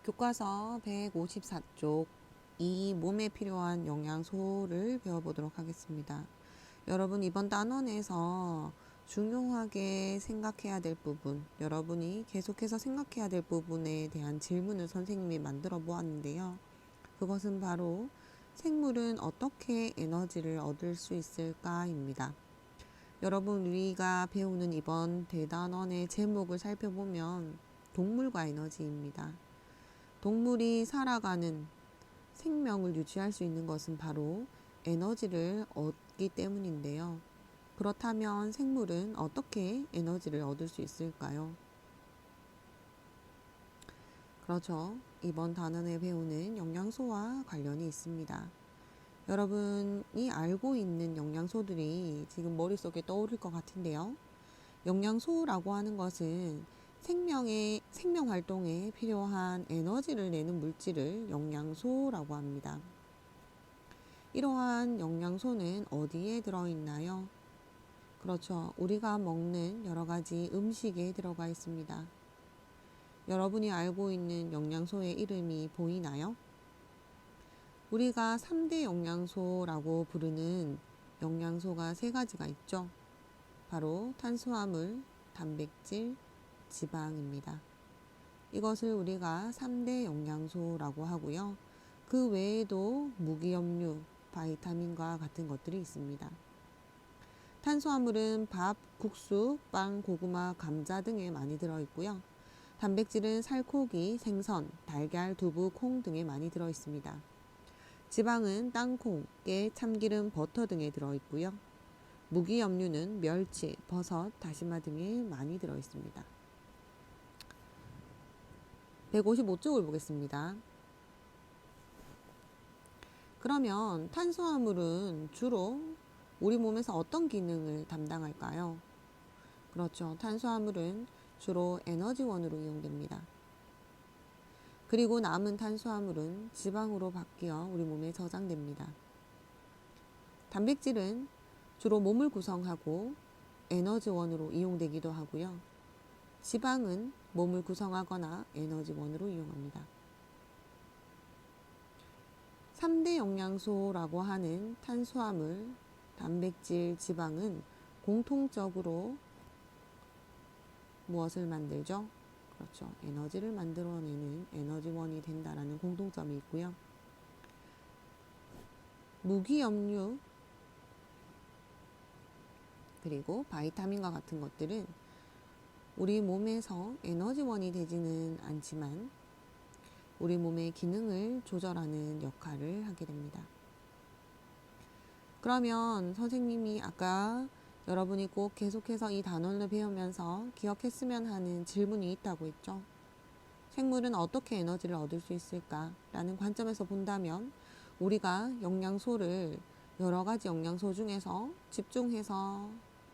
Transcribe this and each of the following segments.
교과서 154쪽 이 몸에 필요한 영양소를 배워보도록 하겠습니다. 여러분 이번 단원에서 중요하게 생각해야 될 부분, 여러분이 계속해서 생각해야 될 부분에 대한 질문을 선생님이 만들어 보았는데요. 그것은 바로 생물은 어떻게 에너지를 얻을 수 있을까입니다. 여러분 우리가 배우는 이번 대단원의 제목을 살펴보면 동물과 에너지입니다. 동물이 살아가는 생명을 유지할 수 있는 것은 바로 에너지를 얻기 때문인데요. 그렇다면 생물은 어떻게 에너지를 얻을 수 있을까요? 그렇죠. 이번 단원에 배우는 영양소와 관련이 있습니다. 여러분이 알고 있는 영양소들이 지금 머릿속에 떠오를 것 같은데요. 영양소라고 하는 것은 생명 활동에 필요한 에너지를 내는 물질을 영양소라고 합니다. 이러한 영양소는 어디에 들어있나요? 그렇죠. 우리가 먹는 여러 가지 음식에 들어가 있습니다. 여러분이 알고 있는 영양소의 이름이 보이나요? 우리가 3대 영양소라고 부르는 영양소가 3가지가 있죠. 바로 탄수화물, 단백질, 지방입니다. 이것을 우리가 3대 영양소라고 하고요. 그 외에도 무기염류, 바이타민과 같은 것들이 있습니다. 탄수화물은 밥, 국수, 빵, 고구마, 감자 등에 많이 들어있고요. 단백질은 살코기, 생선, 달걀, 두부, 콩 등에 많이 들어있습니다. 지방은 땅콩, 깨, 참기름, 버터 등에 들어있고요. 무기염류는 멸치, 버섯, 다시마 등에 많이 들어있습니다. 155쪽을 보겠습니다. 그러면 탄수화물은 주로 우리 몸에서 어떤 기능을 담당할까요? 그렇죠. 탄수화물은 주로 에너지원으로 이용됩니다. 그리고 남은 탄수화물은 지방으로 바뀌어 우리 몸에 저장됩니다. 단백질은 주로 몸을 구성하고 에너지원으로 이용되기도 하고요. 지방은 몸을 구성하거나 에너지원으로 이용합니다. 3대 영양소라고 하는 탄수화물, 단백질, 지방은 공통적으로 무엇을 만들죠? 그렇죠. 에너지를 만들어내는 에너지원이 된다라는 공통점이 있고요. 무기염류 그리고 바이타민과 같은 것들은 우리 몸에서 에너지원이 되지는 않지만 우리 몸의 기능을 조절하는 역할을 하게 됩니다. 그러면 선생님이 아까 여러분이 꼭 계속해서 이 단원을 배우면서 기억했으면 하는 질문이 있다고 했죠. 생물은 어떻게 에너지를 얻을 수 있을까? 라는 관점에서 본다면 우리가 영양소를 여러 가지 영양소 중에서 집중해서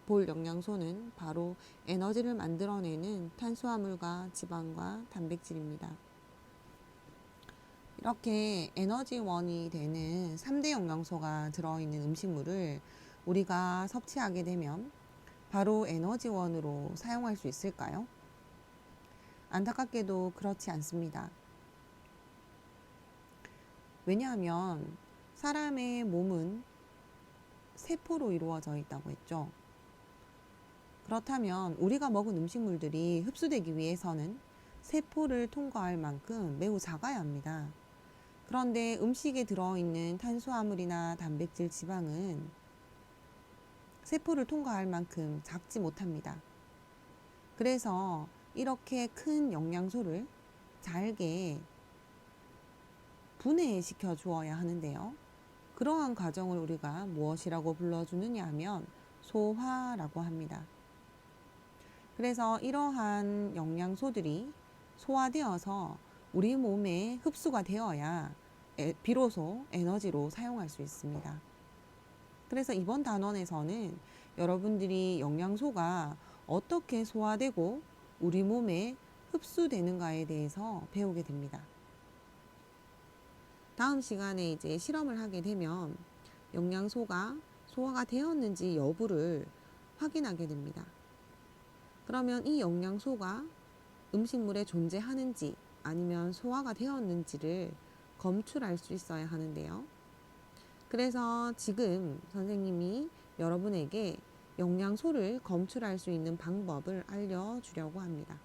볼 영양소는 바로 에너지를 만들어내는 탄수화물과 지방과 단백질입니다. 이렇게 에너지원이 되는 3대 영양소가 들어있는 음식물을 우리가 섭취하게 되면 바로 에너지원으로 사용할 수 있을까요? 안타깝게도 그렇지 않습니다. 왜냐하면 사람의 몸은 세포로 이루어져 있다고 했죠. 그렇다면 우리가 먹은 음식물들이 흡수되기 위해서는 세포를 통과할 만큼 매우 작아야 합니다. 그런데 음식에 들어있는 탄수화물이나 단백질, 지방은 세포를 통과할 만큼 작지 못합니다. 그래서 이렇게 큰 영양소를 잘게 분해시켜 주어야 하는데요. 그러한 과정을 우리가 무엇이라고 불러주느냐 하면 소화라고 합니다. 그래서 이러한 영양소들이 소화되어서 우리 몸에 흡수가 되어야 비로소 에너지로 사용할 수 있습니다. 그래서 이번 단원에서는 여러분들이 영양소가 어떻게 소화되고 우리 몸에 흡수되는가에 대해서 배우게 됩니다. 다음 시간에 이제 실험을 하게 되면 영양소가 소화가 되었는지 여부를 확인하게 됩니다. 그러면 이 영양소가 음식물에 존재하는지 아니면 소화가 되었는지를 검출할 수 있어야 하는데요. 그래서 지금 선생님이 여러분에게 영양소를 검출할 수 있는 방법을 알려주려고 합니다.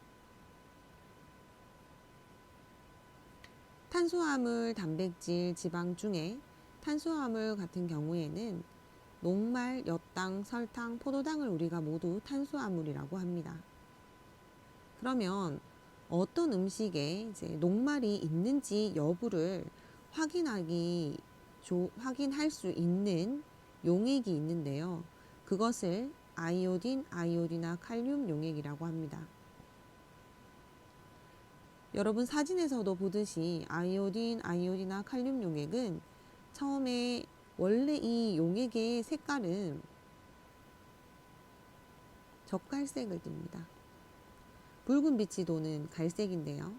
탄수화물, 단백질, 지방 중에 탄수화물 같은 경우에는 녹말, 엿당, 설탕, 포도당을 우리가 모두 탄수화물이라고 합니다. 그러면 어떤 음식에 이제 녹말이 있는지 여부를 확인할 수 있는 용액이 있는데요. 그것을 아이오딘, 아이오디나 칼륨 용액이라고 합니다. 여러분 사진에서도 보듯이 아이오딘, 아이오디나 칼륨 용액은 처음에 원래 이 용액의 색깔은 젓갈색을 띱니다. 붉은 빛이 도는 갈색인데요.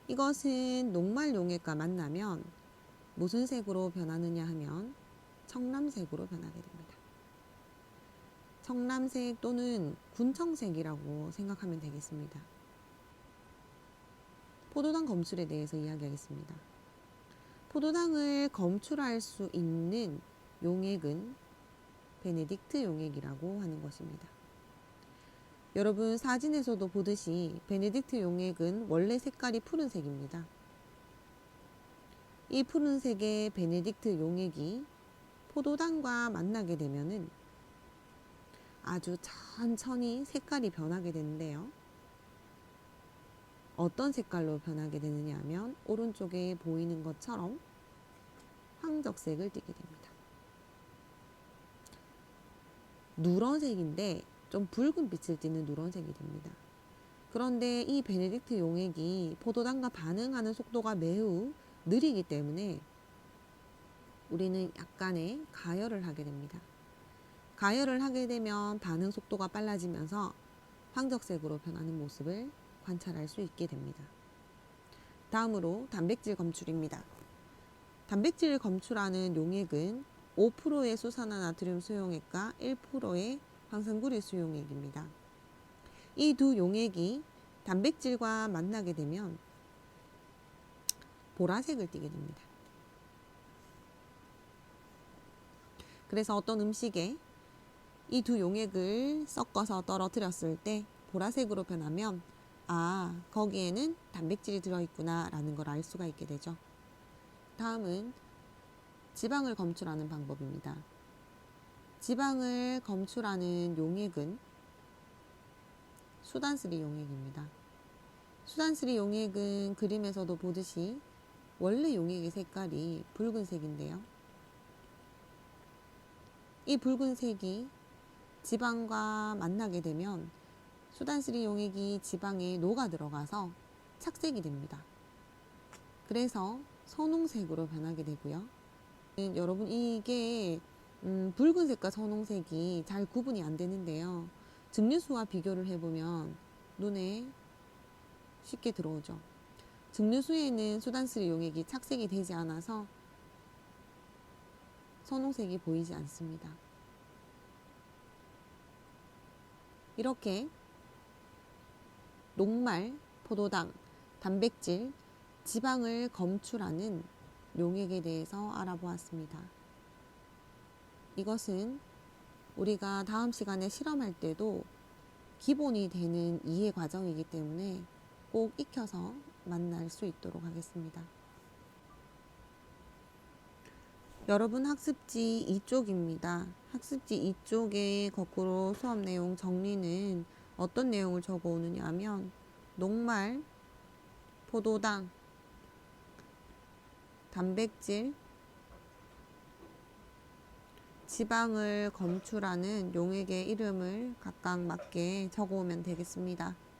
이것은 녹말 용액과 만나면 무슨 색으로 변하느냐 하면 청람색으로 변하게 됩니다. 청람색 또는 군청색이라고 생각하면 되겠습니다. 포도당 검출에 대해서 이야기하겠습니다. 포도당을 검출할 수 있는 용액은 베네딕트 용액이라고 하는 것입니다. 여러분 사진에서도 보듯이 베네딕트 용액은 원래 색깔이 푸른색입니다. 이 푸른색의 베네딕트 용액이 포도당과 만나게 되면은 아주 천천히 색깔이 변하게 되는데요. 어떤 색깔로 변하게 되느냐 하면 오른쪽에 보이는 것처럼 황적색을 띠게 됩니다. 누런색인데 좀 붉은 빛을 띠는 누런색이 됩니다. 그런데 이 베네딕트 용액이 포도당과 반응하는 속도가 매우 느리기 때문에 우리는 약간의 가열을 하게 됩니다. 가열을 하게 되면 반응 속도가 빨라지면서 황적색으로 변하는 모습을 관찰할 수 있게 됩니다. 다음으로 단백질 검출입니다. 단백질 검출하는 용액은 5%의 수산화나트륨 수용액과 1%의 황산구리 수용액입니다. 이 두 용액이 단백질과 만나게 되면 보라색을 띠게 됩니다. 그래서 어떤 음식에 이 두 용액을 섞어서 떨어뜨렸을 때 보라색으로 변하면 거기에는 단백질이 들어있구나 라는 걸 알 수가 있게 되죠. 다음은 지방을 검출하는 방법입니다. 지방을 검출하는 용액은 수단스리 용액입니다. 수단스리 용액은 그림에서도 보듯이 원래 용액의 색깔이 붉은색인데요. 이 붉은색이 지방과 만나게 되면 수단스리 용액이 지방에 녹아 들어가서 착색이 됩니다. 그래서 선홍색으로 변하게 되고요. 여러분 이게 붉은색과 선홍색이 잘 구분이 안 되는데요. 증류수와 비교를 해보면 눈에 쉽게 들어오죠. 증류수에는 수단스리 용액이 착색이 되지 않아서 선홍색이 보이지 않습니다. 이렇게 녹말, 포도당, 단백질, 지방을 검출하는 용액에 대해서 알아보았습니다. 이것은 우리가 다음 시간에 실험할 때도 기본이 되는 이해 과정이기 때문에 꼭 익혀서 만날 수 있도록 하겠습니다. 여러분 학습지 2쪽입니다. 학습지 2쪽의 거꾸로 수업 내용 정리는 어떤 내용을 적어 오느냐 하면 녹말, 포도당, 단백질, 지방을 검출하는 용액의 이름을 각각 맞게 적어 오면 되겠습니다.